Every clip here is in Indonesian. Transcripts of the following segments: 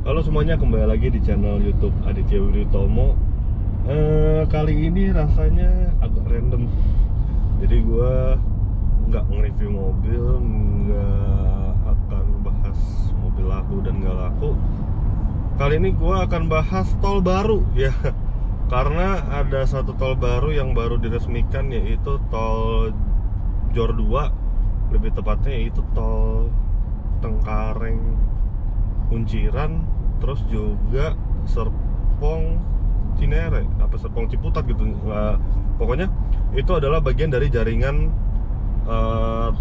Halo semuanya, kembali lagi di channel YouTube Aditya Widiutomo. Kali ini rasanya agak random. Jadi gue nggak nge-review mobil, nggak akan bahas mobil laku dan nggak laku. Kali ini gue akan bahas tol baru ya. Karena ada satu tol baru yang baru diresmikan, yaitu tol Jor 2. Lebih tepatnya yaitu tol Cengkareng Kunciran, terus juga Serpong Cinere, apa Serpong Ciputat gitu. Pokoknya itu adalah bagian dari jaringan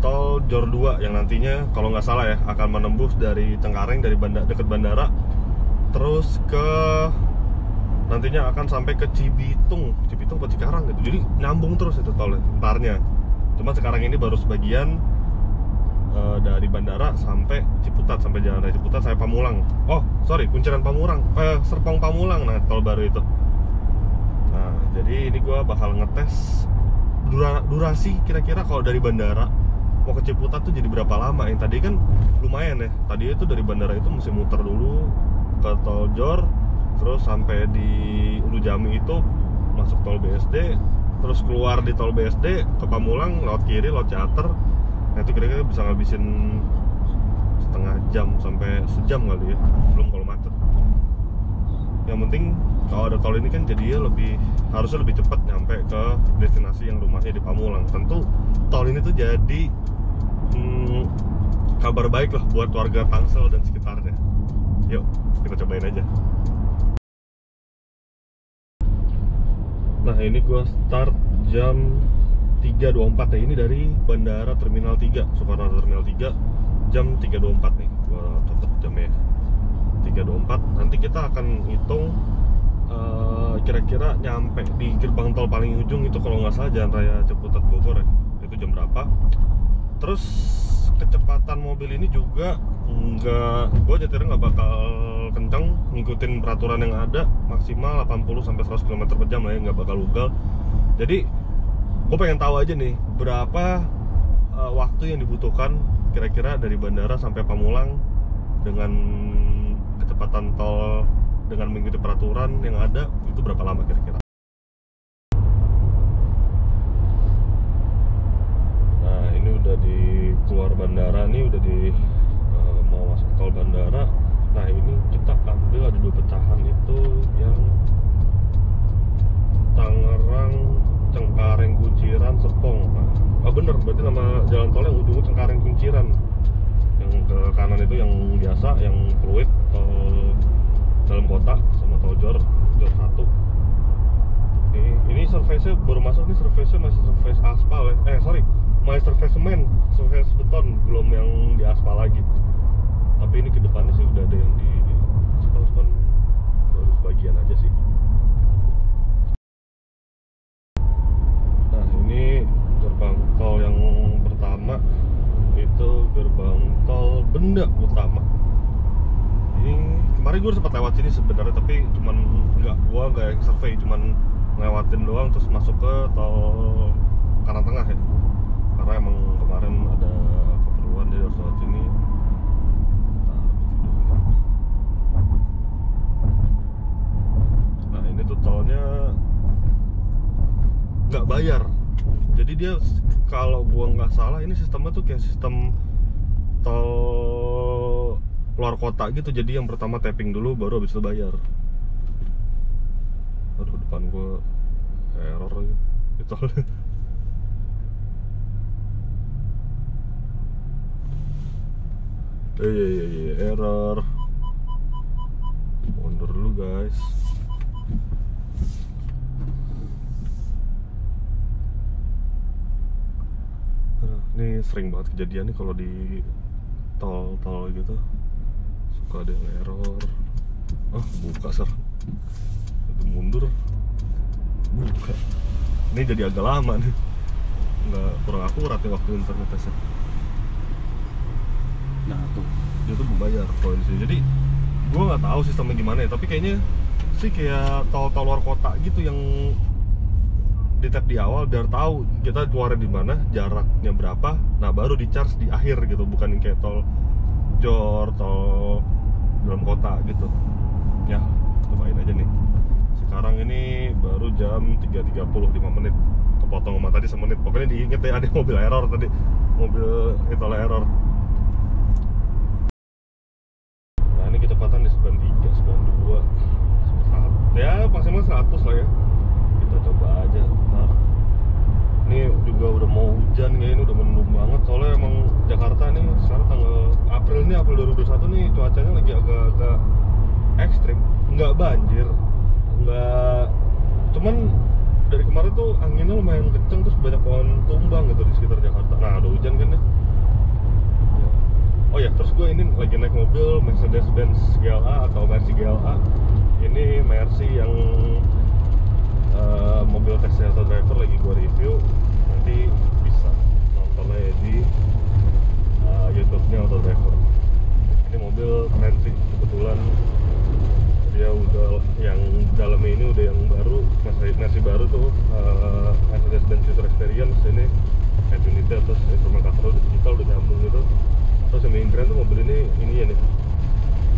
tol Jor 2 yang nantinya kalau nggak salah ya akan menembus dari Cengkareng, dari dekat bandara, terus ke nantinya akan sampai ke Cibitung atau Cikarang gitu. Jadi nyambung terus itu tol entarnya. Cuma sekarang ini baru sebagian dari bandara sampai Ciputat, sampai jalan raya Ciputat sampai Pamulang. Oh sorry, Kunciran Pamulang, Serpong Pamulang, nah tol baru itu. Nah jadi ini gue bakal ngetes durasi kira-kira kalau dari bandara mau ke Ciputat tuh jadi berapa lama. Yang tadi kan lumayan ya, tadi itu dari bandara itu mesti muter dulu ke tol Jor, terus sampai di Ulu Jami itu masuk tol BSD, terus keluar di tol BSD ke Pamulang lewat kiri, lewat Ciater. Nah itu kira-kira bisa ngabisin setengah jam sampai sejam kali ya, belum kalau macet. Yang penting kalau ada tol ini kan jadinya harusnya lebih cepat nyampe ke destinasi yang rumahnya di Pamulang. Tentu tol ini tuh jadi kabar baik lah buat warga Tangsel dan sekitarnya. Yuk kita cobain aja. Nah ini gue start jam 3.24 ya, ini dari Bandara Terminal 3, Soekarno Terminal 3, jam 3.24 nih, gua catat jamnya 3.24. Nanti kita akan hitung kira-kira nyampe di gerbang tol paling ujung itu kalau nggak salah Jalan Raya Ciputat Bogor ya, itu jam berapa. Terus kecepatan mobil ini juga gua nyetirnya nggak bakal kencang, ngikutin peraturan yang ada, maksimal 80-100 km per jam lah ya, nggak bakal ugal. Jadi gue pengen tahu aja nih berapa waktu yang dibutuhkan kira-kira dari bandara sampai Pamulang dengan kecepatan tol, dengan mengikuti peraturan yang ada, itu berapa lama kira-kira. Nah ini udah di keluar bandara nih, udah di mau masuk tol bandara. Nah ini kita ambil ada 2 pecahan itu yang Tangerang Cengkareng Kunciran Serpong. Nah, bener, berarti nama jalan tol yang ujungnya Cengkareng Kunciran. Yang ke kanan itu yang biasa, yang fluid, tol dalam kota, sama tol Jor 1. Ini surface-nya baru masuk nih, surface-nya masih surface aspal ya. Masih surface semen, surface beton, belum yang di aspal lagi. Tapi ini kedepannya sih udah ada yang di aspal, cuman baru sebagian aja sih. Ini gerbang tol yang pertama, itu gerbang tol Benda Utama. Ini kemarin gue sempat lewat sini sebenarnya, tapi cuman nggak yang survei, cuman ngelewatin doang terus masuk ke tol kanan tengah ya, karena emang kemarin ada keperluan jadi harus lewat sini. Nah ini tuh tolnya nggak bayar. Jadi dia kalau gua nggak salah ini sistemnya tuh kayak sistem tol luar kota gitu. Jadi yang pertama tapping dulu baru habis itu bayar. Aduh depan gua error lagi di tol. Error. Mundur dulu guys. Ini sering banget kejadian nih kalau di tol-tol gitu, suka ada yang error. Buka ser, itu mundur, buka. Ini jadi agak lama nih, kurang akurat ya waktu internet tesnya. Nah tuh, dia tuh membayar kalau di sini. Jadi gue nggak tahu sistemnya gimana ya, tapi kayaknya sih kayak tol-tol luar kota gitu yang di tap di awal biar tahu kita keluarnya di mana, jaraknya berapa, nah baru di charge di akhir gitu, bukan yang kayak tol Jor, tol dalam kota gitu ya. Cobain aja nih. Sekarang ini baru jam 3.30, 5 menit kepotong sama tadi semenit. Pokoknya diinget ya, ada mobil error tadi, mobil itu error. Nah ini kecepatan di 93, 92 ya, maksimal 100 lah ya. Kita coba aja. Nah, ini juga udah mau hujan ya, ini udah mendung banget. Soalnya emang Jakarta nih sekarang April 2021 nih cuacanya lagi agak-agak ekstrim. Nggak banjir, nggak, cuman dari kemarin tuh anginnya lumayan kenceng, terus banyak pohon tumbang gitu di sekitar Jakarta. Nah ada hujan kan ya. Oh ya, terus gue ini lagi naik mobil Mercedes-Benz GLA atau Mercy GLA. Ini Mercy yang mobil Tesla Auto Driver lagi gue review. Nanti bisa nonton aja di YouTube-nya Auto Driver. Ini mobil keren sih, kebetulan dia udah yang dalamnya ini udah yang baru, Mercy baru tuh, Mercedes-Benz User Experience. Ini head unitnya, terus instrumen cover udah digital, udah nyambung gitu. Terus yang bikin keren tuh mobil ini ya nih,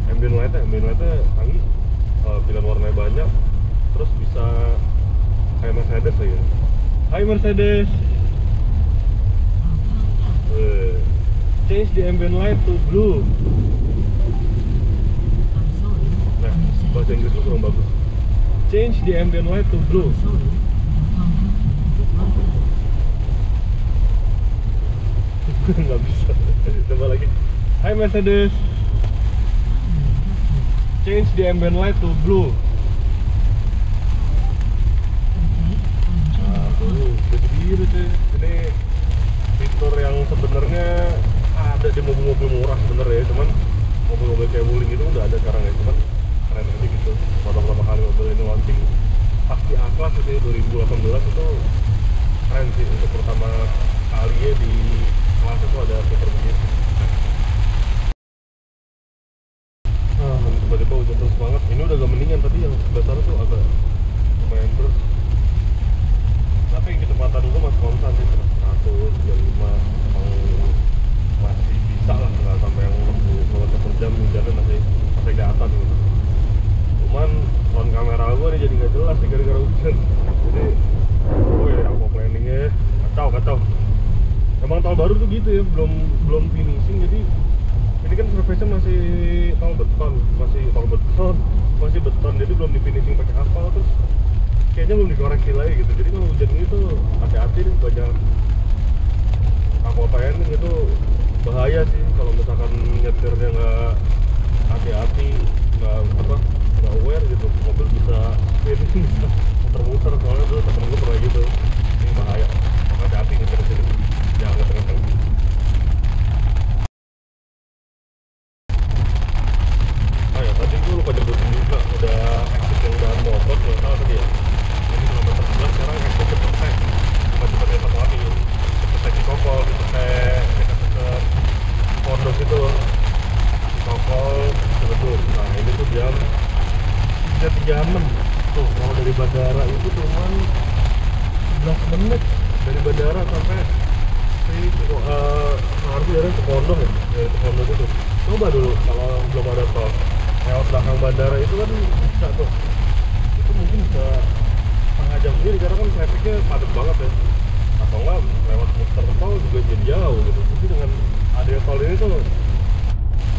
ambient lightnya canggih, pilihan warnanya banyak, terus bisa kayak Mercedes lagi. Hai Mercedes, change the ambient light to blue. Nah, bahasa Inggris lu kurang bagus. Change the ambient light to blue. Nggak bisa. Coba lagi. Hai Mercedes, change the ambient light to blue. Nah, tuh, jadi biru cuy. Ini fitur yang sebenarnya ada di mobil-mobil murah sebenarnya, cuman mobil-mobil kayak Wuling itu udah ada sekarang ya. Cuman keren aja gitu. Pertama kali mobil ini launching pasti A-Class itu 2018 itu keren sih, untuk pertama kalinya di kelas itu ada fitur begitu. Nah, tiba-tiba hujan terus banget. Ini udah agak mendingan, tadi yang sebelah sana tuh agak lumayan beres. Tapi kecepatan gue masih konstan sih, 125, emang masih bisa lah, nggak sampai yang 60 km per jam. Hujannya masih di atas gitu. Cuman front kamera gue nih jadi nggak jelas nih gara-gara hujan. Jadi, aku planningnya kacau. Emang tahun baru tuh gitu ya, belum finishing. Jadi ini kan surface-nya masih beton, jadi belum di finishing pakai aspal, terus kayaknya belum dikoreksi lagi gitu. Jadi kalau hujan ini tuh hati-hati nih, banyak aquaplaning itu bahaya sih kalau misalkan nyetirnya nggak hati-hati, nggak aware gitu, mobil bisa spinning, bisa muter-muter. Soalnya tuh temen gue pernah gitu, ini bahaya. Makanya hati-hati nyetir sini, jangan ngeteng-ngeteng. Tadi gue lupa nyebutin juga, udah exit yang udah motor, nggak salah tadi ya. Ini kilometer 11 sekarang exit cepet, bukan cepet yang satu lagi, cepet di Kokol, cepet dekat pondok itu, di Kokol, Ciledug. Nah ini tuh jam 3.36 tuh, kalau dari bandara itu cuman 11 menit dari bandara sampai harusnya dari ke pondok ya, dari ke pondok itu. Coba dulu kalau belum ada tol, lewat belakang bandara itu kan bisa tuh, itu mungkin bisa setengah jam sendiri karena kan trafficnya padat banget ya. Atau enggak lewat muter tol juga jadi jauh gitu. Jadi dengan adanya tol ini tuh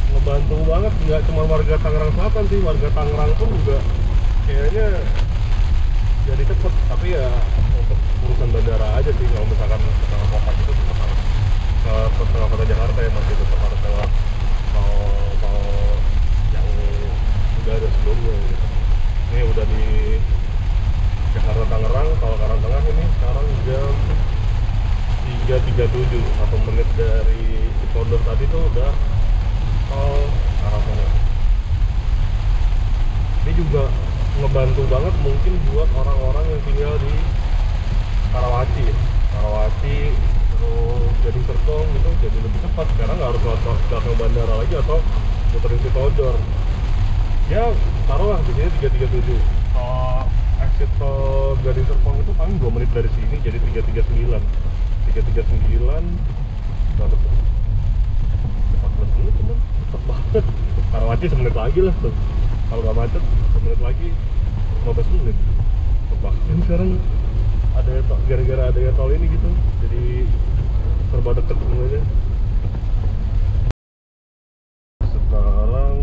ngebantu banget, nggak cuma warga Tangerang Selatan sih, warga Tangerang pun juga kayaknya jadi cepet. Tapi ya untuk urusan bandara aja sih, kalau misalkan ke tengah kota itu tetap harus ke tengah kota Jakarta ya, masih tetap harus lewat mau yang udah ada sebelumnya gitu. Ini udah di Jakarta Tangerang, tol Karang Tengah ini sekarang jam 3.37, 1 menit dari Cipondoh tadi tuh udah tol Karang Tengah. Ini juga ngebantu banget mungkin buat orang-orang yang tinggal di Karawaci, terus jadi Serpong gitu, jadi lebih cepat. Sekarang nggak harus lewat belakang bandara lagi atau muterin Sitojor. Ya taruhlah di sini 3.37. Exit tol Gading Serpong itu paling 2 menit dari sini, jadi 3.39 berapa tuh? 14 menit menit cuman cepet banget. Karawaci semenit lagi lah tuh, kalau nggak macet semenit lagi 15 menit. Bahkan sekarang ada gara-gara ada tol ini gitu, jadi serba deket semuanya. Sekarang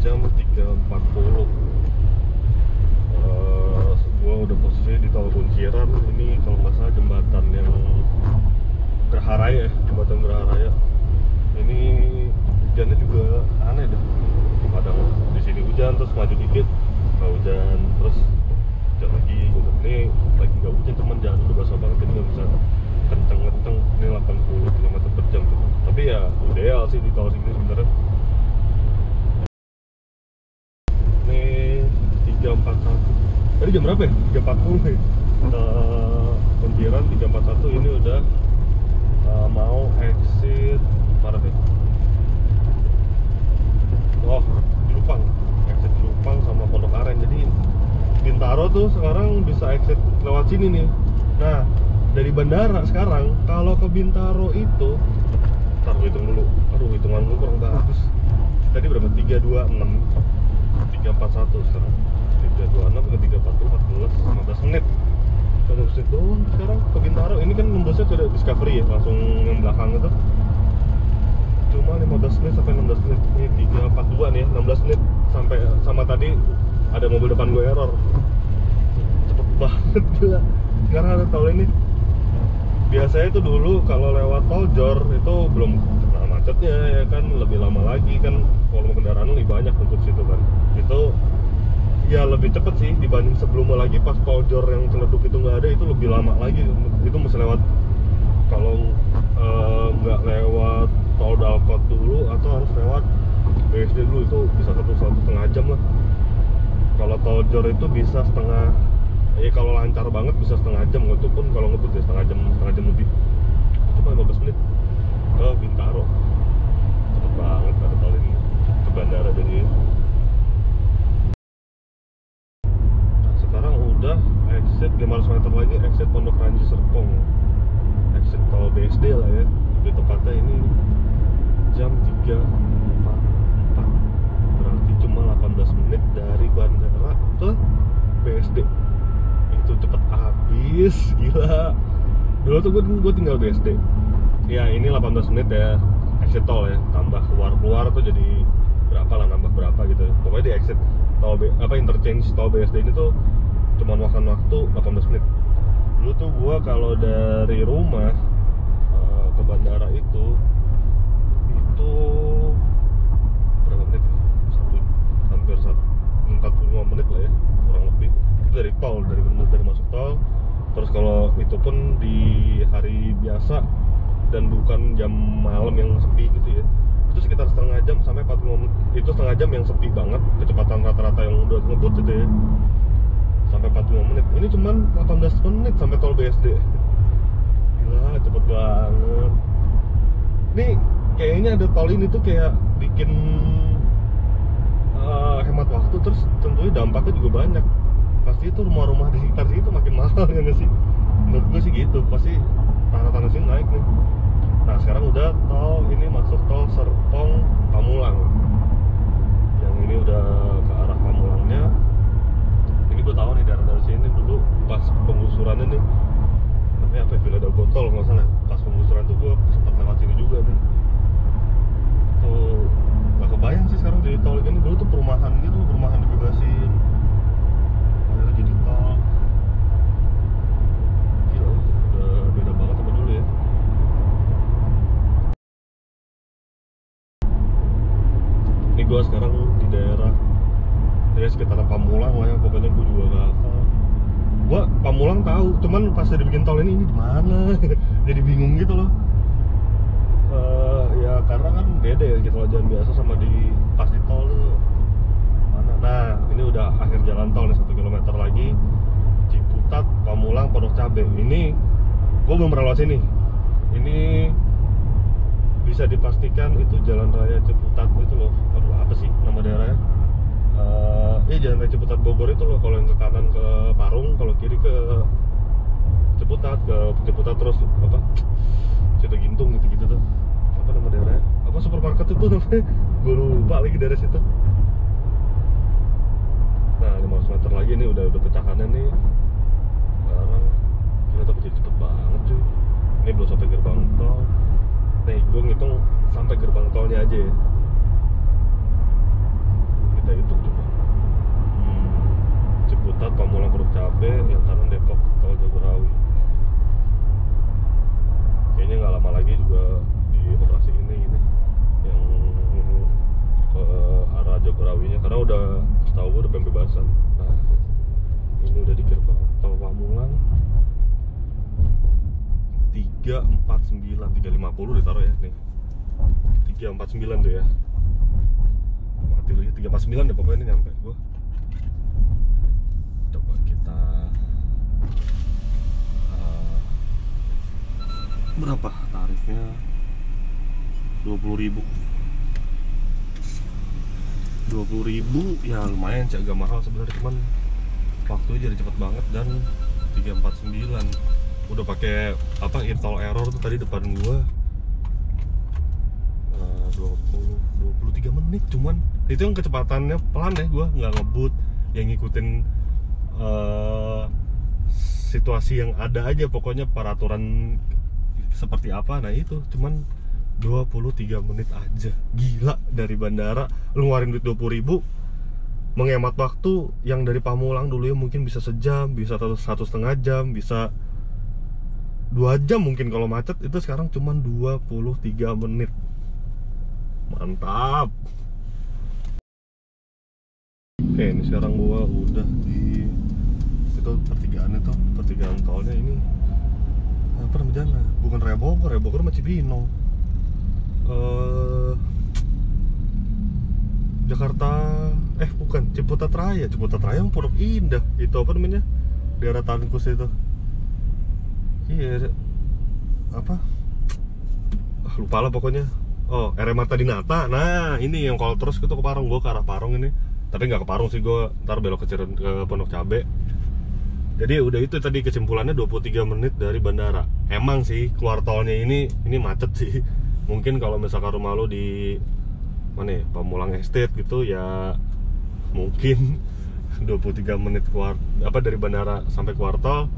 jam 3.40. Gua udah posisi di tol Kunciran. Ini kalau nggak salah jembatan yang Geraharaya, jembatan Geraharaya. Ini hujannya juga aneh deh. Kadang di sini hujan terus maju dikit nggak hujan, terus hujan lagi gitu. Ini lagi nggak hujan, cuman jalan udah basah banget, ini nggak bisa kenceng-kenceng. Ini 80 km per jam tuh. Tapi ya ideal sih di tol sini sebenarnya. Ini 3.41. Tadi jam berapa ya? 3.40 ya? Kunciran 3.41 ini udah mau exit mana deh? Oh, Jelupang. Exit Jelupang sama Pondok Aren. Jadi Bintaro tuh sekarang bisa exit lewat sini nih. Nah, dari bandara sekarang kalau ke Bintaro itu, ntar gue hitung dulu. Aduh, hitungan gue kurang bagus. Tadi berapa? 326, 341 sekarang. 326 ke 340, 14 menit. 15 menit doang sekarang ke Bintaro. Ini kan nembusnya ke Discovery ya, langsung yang belakang itu. Cuma 15 menit sampai 16 menit. Ini 342 nih ya, 16 menit sampai, sama tadi ada mobil depan gue error. Cepet banget gila. Sekarang ada tol ini. Biasanya itu dulu kalau lewat tol Jor itu belum kena macetnya ya kan, lebih lama lagi kan, volume kendaraan lebih banyak untuk situ kan. Itu ya lebih cepet sih dibanding sebelumnya lagi. Pas tol Jor yang Ciledug itu nggak ada, itu lebih lama lagi. Itu mesti lewat, kalau nggak lewat tol Dalkot dulu atau harus lewat BSD dulu, itu bisa satu setengah jam lah. Kalau tol Jor itu bisa setengah, ya kalau lancar banget bisa setengah jam, itu pun kalau ngebut ya setengah jam lebih. Cuma 15 menit ke Bintaro, cepet banget ada tol ini ke bandara. Jadi sekarang udah exit 500 meter lagi, exit Pondok Ranji Serpong, exit tol BSD lah ya. Lebih tepatnya ini jam 3.44, berarti cuma 18 menit dari bandara ke BSD. Itu cepet habis, gila. Dulu tuh gue tinggal BSD ya, ini 18 menit ya exit tol ya, tambah keluar tuh jadi berapa lah, nambah berapa gitu. Pokoknya di exit tol interchange tol BSD ini tuh cuma makan waktu 18 menit. Dulu tuh gua kalau dari rumah ke bandara itu berapa menit ya? Hampir 45 menit lah ya, kurang lebih. Itu dari tol, dari masuk tol. Terus kalau itu pun di hari biasa dan bukan jam malam yang sepi gitu ya, itu sekitar setengah jam sampai 45 menit. Itu setengah jam yang sepi banget, kecepatan rata-rata yang udah ngebut gitu ya, sampai 45 menit. Ini cuman 18 menit sampai tol BSD. Gila, cepet banget. Ini kayaknya ada tol ini tuh kayak bikin hemat waktu, terus tentunya dampaknya juga banyak. Pasti itu rumah-rumah di sekitar situ makin mahal ya nggak sih? Menurut gue sih gitu, pasti tanah-tanah sini naik nih. Nah sekarang udah tol ini masuk tol Serpong Pamulang. Yang ini udah ke arah Pamulangnya. Ini gue tahu nih daerah sini dulu pas penggusurannya nih, namanya apa ya, Villa Dagotol nggak salah. Pas penggusuran tuh gue sempat lewat sini juga nih. Tuh nggak kebayang sih sekarang jadi tol ini. Dulu tuh perumahan gitu, perumahan dibebasin, akhirnya jadi tol. Gila, udah beda banget sama dulu ya. Ini gue sekarang di daerah ya sekitaran Pamulang lah ya, pokoknya gue juga gak hafal. Gue Pamulang tahu, cuman pas udah dibikin tol ini di mana? Jadi bingung gitu loh. Ya karena kan beda ya gitu loh, jalan biasa sama di pas di tol tuh mana. Nah ini udah akhir jalan tol nih, 1 km lagi Ciputat, Pamulang, Pondok Cabe. Ini gue belum pernah lewat sini. Ini bisa dipastikan itu Jalan Raya Ciputat itu loh. Aduh apa sih nama daerahnya? Ya Jalan Raya Ciputat Bogor itu loh. Kalau yang ke kanan ke Parung, kalau kiri ke Ciputat, terus apa? Situ Gintung gitu-gitu tuh. Apa nama daerahnya? apa supermarket itu namanya, gue lupa lagi dari situ. Nah 500 meter lagi nih udah pecahannya nih sekarang. Gila tapi jadi cepet banget cuy. Ini belum sampai gerbang tol. Nih gue ngitung sampai gerbang tolnya aja ya. Kita hitung coba. Ciputat, Pamulang, Puruk Cabe, yang kanan Depok, Tol Jagorawi. Kayaknya nggak lama lagi juga di operasi ini yang ke arah Jagorawinya, karena udah setahu gue udah pembebasan. Nah ini udah di gerbang tol Pamulang 349, 350 ditaruh ya nih. 349 tuh ya. Mati lagi 349 deh pokoknya ini nyampe gue. Coba kita berapa tarifnya? 20.000. 20.000 ya lumayan sih, agak mahal sebenarnya, cuman waktunya jadi cepet banget. Dan 349 udah pakai apa install error tuh tadi depan gua 23 menit, cuman itu yang kecepatannya pelan ya, gua nggak ngebut yang ngikutin situasi yang ada aja, pokoknya peraturan seperti apa. Nah itu cuman 23 menit aja. Gila, dari bandara lu ngeluarin duit 20.000, menghemat waktu yang dari Pamulang dulu ya mungkin bisa sejam, bisa 1,5 jam, bisa 2 jam mungkin kalau macet. Itu sekarang cuman 23 menit. Mantap. Oke, ini sekarang gua udah di itu pertigaan tolnya ini. Apa namanya? Bukan Raya Bogor sama Cibinong. Jakarta, bukan, Ciputat Raya Pondok Indah. Itu apa namanya? Daerah Tankus itu. Iya, apa? Lupa lah pokoknya. Oh, RM Marta Dinata. Nah, ini yang kalau terus gitu ke Parung, gue ke arah Parung ini. Tapi nggak ke Parung sih, gue ntar belok ke Pondok Cabe. Jadi udah itu tadi kesimpulannya 23 menit dari bandara. Emang sih keluar tolnya ini macet sih. Mungkin kalau misalkan rumah lo di mana ya, Pamulang Estate gitu ya, mungkin 23 menit keluar apa dari bandara sampai keluar tol,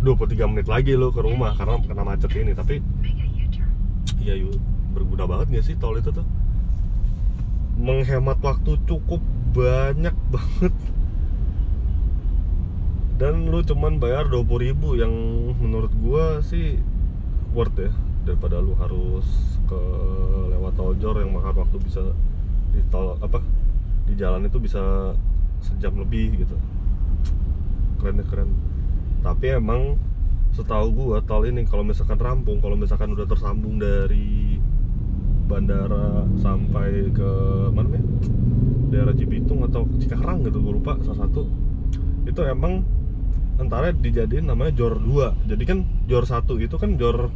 23 menit lagi lo ke rumah karena kena macet ini. Tapi ya berguna banget gak sih tol itu tuh? Menghemat waktu cukup banyak banget. Dan lu cuman bayar 20.000 yang menurut gua sih worth ya, daripada lu harus ke lewat tol Jor yang makan waktu. Bisa di tol apa di jalan itu bisa sejam lebih gitu. Keren. Tapi emang setahu gua tol ini kalau misalkan rampung, kalau misalkan udah tersambung dari bandara sampai ke mana ya, daerah Cibitung atau Cikarang gitu, gua lupa salah satu, itu emang antara dijadiin namanya Jor 2. Jadi kan Jor 1 itu kan Jor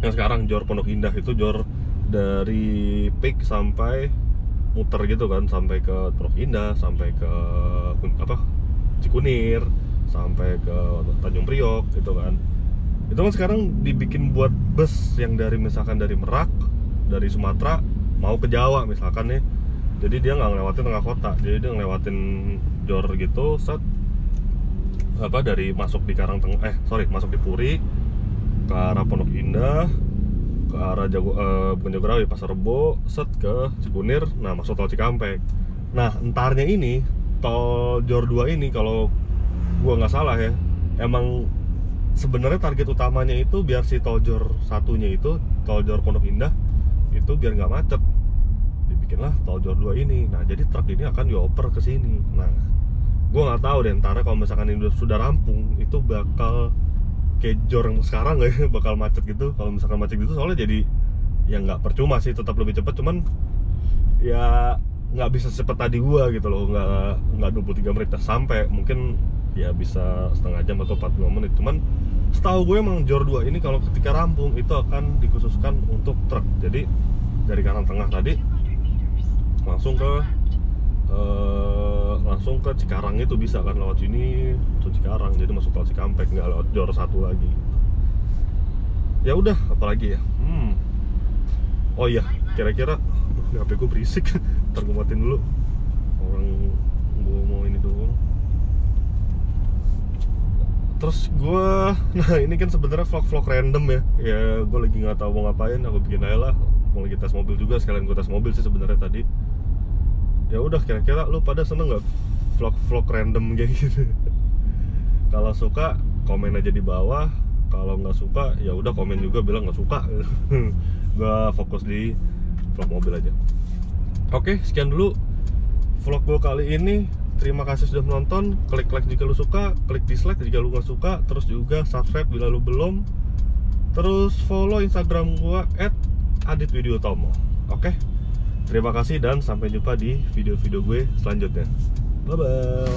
yang sekarang Jor Pondok Indah, itu Jor dari Peak sampai muter gitu kan, sampai ke Pondok Indah, sampai ke apa Cikunir, sampai ke Tanjung Priok gitu kan. Itu kan sekarang dibikin buat bus yang dari misalkan dari Merak, dari Sumatera mau ke Jawa misalkan nih. Jadi dia nggak ngelewatin tengah kota, jadi dia ngelewatin Jor gitu, set apa dari masuk di masuk di Puri ke arah Pondok Indah, ke arah bukan Jagorawi, Pasar Rebo, set ke Cikunir, nah masuk tol Cikampek. Nah entarnya ini tol Jor 2 ini kalau gua nggak salah ya, emang sebenarnya target utamanya itu biar si tol Jor satunya itu, tol Jor Pondok Indah itu biar nggak macet, dibikinlah tol Jor 2 ini. Nah jadi truk ini akan dioper ke sini. Nah gue nggak tahu deh ntar kalau misalkan ini sudah rampung itu bakal kayak Jor yang sekarang nggak ya, bakal macet gitu. Kalau misalkan macet gitu soalnya jadi ya nggak percuma sih, tetap lebih cepat, cuman ya nggak bisa secepat tadi gua gitu loh, nggak 23 menit sampai, mungkin ya bisa setengah jam atau 45 menit. Cuman setahu gue emang Jor 2 ini kalau ketika rampung itu akan dikhususkan untuk truk. Jadi dari kanan tengah tadi langsung ke Cikarang itu bisa kan, lewat sini ke Cikarang, jadi masuk tol Cikampek, nggak lewat Jor 1 lagi. Ya udah, apalagi ya. Oh iya, kira-kira HP gue berisik. Ntar gue matiin dulu. Orang gue mau ini doang. Terus gue, nah ini kan sebenarnya vlog-vlog random ya. Ya gue lagi nggak tahu mau ngapain, aku bikin aja lah. Mau lagi tes mobil juga, sekalian gue tes mobil sih sebenarnya tadi. Ya udah, kira-kira lu pada seneng nggak vlog-vlog random kayak gitu? Kalau suka komen aja di bawah. Kalau nggak suka ya udah komen juga bilang nggak suka. Gue fokus di vlog mobil aja. Oke, sekian dulu vlog gue kali ini. Terima kasih sudah menonton. Klik like jika lu suka, klik dislike jika lu nggak suka. Terus juga subscribe bila lu belum. Terus follow Instagram gue @aditwidiutomo. Oke, terima kasih dan sampai jumpa di video-video gue selanjutnya. Bye bye.